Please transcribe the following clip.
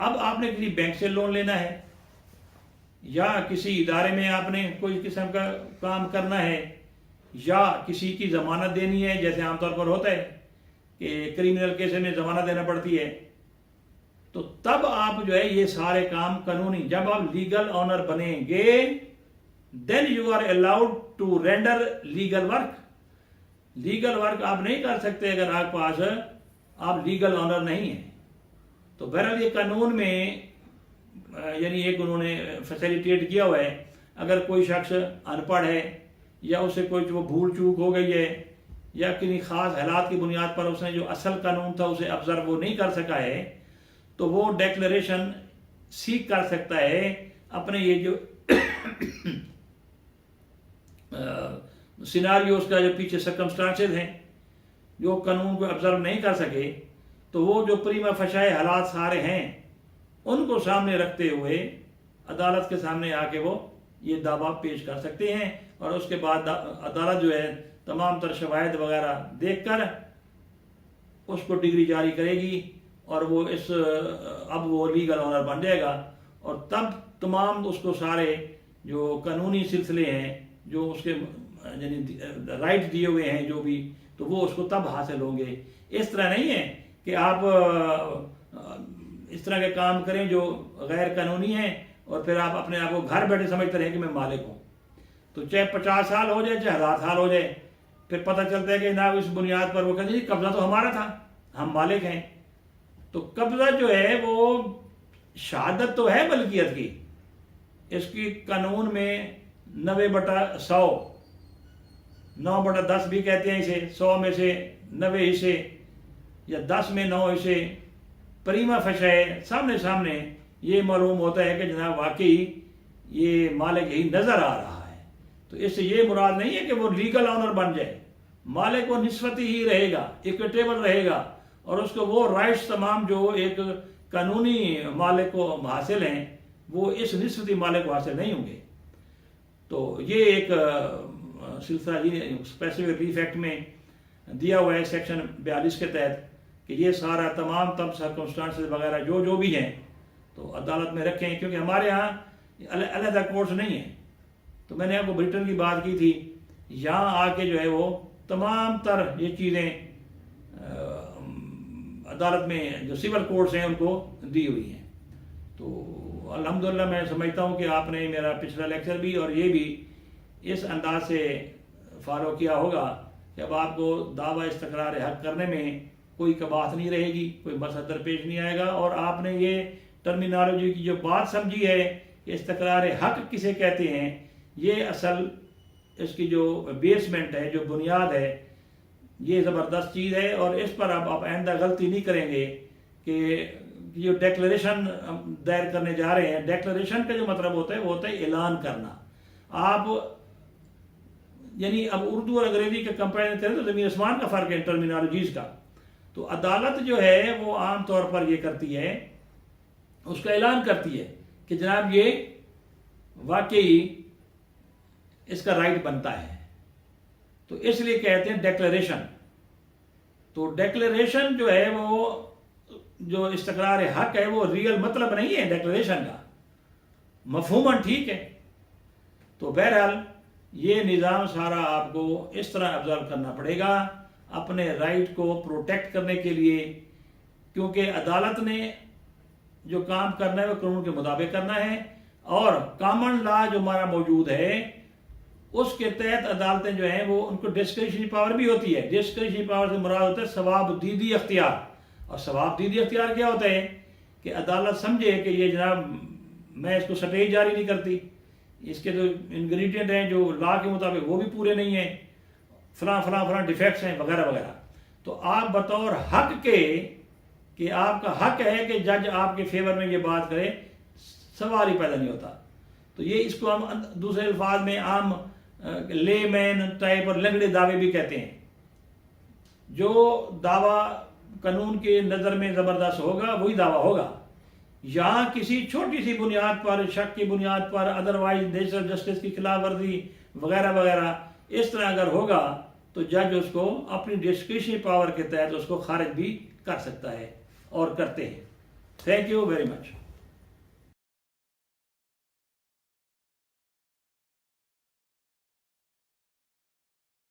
اب آپ نے کسی بینک سے لون لینا ہے یا کسی ادارے میں آپ نے کوئی قسم کا کام کرنا ہے یا کسی کی ضمانت دینی ہے، جیسے عام طور پر ہوتا ہے کہ کریمنل کیس میں ضمانت دینا پڑتی ہے، تو تب آپ جو ہے یہ سارے کام قانونی، جب آپ لیگل آنر بنیں گے then you are allowed to render legal work. Legal work آپ نہیں کر سکتے اگر آپ پاس آپ لیگل آنر نہیں ہیں. تو بہرحال یہ قانون میں یعنی ایک انہوں نے فیسیلیٹیٹ کیا ہوا ہے، اگر کوئی شخص ان پڑھ ہے یا اسے کوئی جو بھول چوک ہو گئی ہے یا کسی خاص حالات کی بنیاد پر اس نے جو اصل قانون تھا اسے آبزرو وہ نہیں کر سکا ہے، تو وہ ڈیکلریشن سیک کر سکتا ہے اپنے یہ جو سیناریوز کا جو پیچھے سرکمسٹانسز ہیں جو قانون کو آبزرو نہیں کر سکے، تو وہ جو پریما فشائے حالات سارے ہیں ان کو سامنے رکھتے ہوئے عدالت کے سامنے آ کے وہ یہ دعویٰ پیش کر سکتے ہیں، اور اس کے بعد عدالت جو ہے تمام تر شواہد وغیرہ دیکھ کر اس کو ڈگری جاری کرے گی اور وہ اب وہ لیگل آنر بن جائے گا، اور تب تمام اس کو سارے جو قانونی سلسلے ہیں جو اس کے یعنی رائٹ دیے ہوئے ہیں جو بھی، تو وہ اس کو تب حاصل ہوں گے. اس طرح نہیں ہے کہ آپ اس طرح کے کام کریں جو غیر قانونی ہیں اور پھر آپ اپنے آپ کو گھر بیٹھے سمجھتے رہیں کہ میں مالک ہوں. تو چاہے 50 سال ہو جائے چاہے 1000 سال ہو جائے، پھر پتہ چلتا ہے کہ جناب اس بنیاد پر وہ کہتے ہیں قبضہ تو ہمارا تھا، ہم مالک ہیں. تو قبضہ جو ہے وہ شہادت تو ہے ملکیت کی، اس کی قانون میں 90/100 9/10 بھی کہتے ہیں اسے، 100 میں سے 90 حصے یا 10 میں 9 حصے پریما فشائے سامنے یہ معلوم ہوتا ہے کہ جناب واقعی یہ مالک ہی نظر آ رہا ہے. تو اس سے یہ مراد نہیں ہے کہ وہ لیگل آنر بن جائے، مالک وہ نسبتی ہی رہے گا، اکویٹیبل رہے گا، اور اس کو وہ رائٹس تمام جو ایک قانونی مالک کو حاصل ہیں وہ اس نسبتی مالک کو حاصل نہیں ہوں گے. تو یہ ایک سلسلہ اسپیسیفک ریلیف ایکٹ میں دیا ہوا ہے سیکشن 42 کے تحت کہ یہ سارا تمام سرکمسٹانسز وغیرہ جو بھی ہیں تو عدالت میں رکھیں، کیونکہ ہمارے ہاں علیحدہ کورٹس نہیں ہیں. تو میں نے آپ کو بریٹن کی بات کی تھی، یہاں آ کے جو ہے وہ تمام تر یہ چیزیں عدالت میں جو سول کورٹس ہیں ان کو دی ہوئی ہیں. تو الحمدللہ میں سمجھتا ہوں کہ آپ نے میرا پچھلا لیکچر بھی اور یہ بھی اس انداز سے فالو کیا ہوگا کہ اب آپ کو دعویٰ استقرار حق کرنے میں کوئی کباہت نہیں رہے گی، کوئی مسئلہ درپیش نہیں آئے گا. اور آپ نے یہ ٹرمینالوجی کی جو بات سمجھی ہے کہ استقرار حق کسے کہتے ہیں، یہ اصل اس کی جو بیسمنٹ ہے، جو بنیاد ہے، یہ زبردست چیز ہے. اور اس پر اب آپ آئندہ غلطی نہیں کریں گے کہ جو ڈیکلریشن دائر کرنے جا رہے ہیں، ڈیکلریشن کا جو مطلب ہوتا ہے وہ ہوتا ہے اعلان کرنا. آپ یعنی اب اردو اور انگریزی کا کمپیرزن کریں تو زمین آسمان کا فرق ہے ٹرمینالوجیز کا. تو عدالت جو ہے وہ عام طور پر یہ کرتی ہے، اس کا اعلان کرتی ہے کہ جناب یہ واقعی اس کا رائٹ بنتا ہے، تو اس لیے کہتے ہیں ڈیکلریشن. تو ڈیکلریشن جو ہے وہ جو استقرار حق ہے وہ ریئل مطلب نہیں ہے ڈیکلریشن کا، مفہوماً ٹھیک ہے. تو بہرحال یہ نظام سارا آپ کو اس طرح آبزرو کرنا پڑے گا اپنے رائٹ کو پروٹیکٹ کرنے کے لیے، کیونکہ عدالت نے جو کام کرنا ہے وہ قانون کے مطابق کرنا ہے. اور کامن لا جو ہمارا موجود ہے اس کے تحت عدالتیں جو ہیں وہ ان کو ڈسکریشنری پاور بھی ہوتی ہے. ڈسکریشنری پاور سے مراد ہوتا ہے ثواب دیدی اختیار. اور ثواب دیدی اختیار کیا ہوتا ہے کہ عدالت سمجھے کہ یہ جناب میں اس کو سٹیج جاری نہیں کرتی، اس کے جو انگریڈینٹ ہیں جو لا کے مطابق وہ بھی پورے نہیں ہیں، فلاں ڈیفیکٹس ہیں وغیرہ وغیرہ. تو آپ بطور حق کے کہ آپ کا حق ہے کہ جج آپ کے فیور میں یہ بات کرے، سوال ہی پیدا نہیں ہوتا. تو یہ اس کو ہم دوسرے الفاظ میں عام لے مین ٹائپ اور لنگڑے دعوے بھی کہتے ہیں. جو دعویٰ قانون کے نظر میں زبردست ہوگا وہی دعویٰ ہوگا. یہاں کسی چھوٹی سی بنیاد پر، شک کی بنیاد پر، ادروائز نیچرل جسٹس کی خلاف ورزی وغیرہ وغیرہ اس طرح اگر ہوگا تو جج اس کو اپنی ڈسکریشنری پاور کے تحت اس کو خارج بھی کر سکتا ہے اور کرتے ہیں. Thank you very much.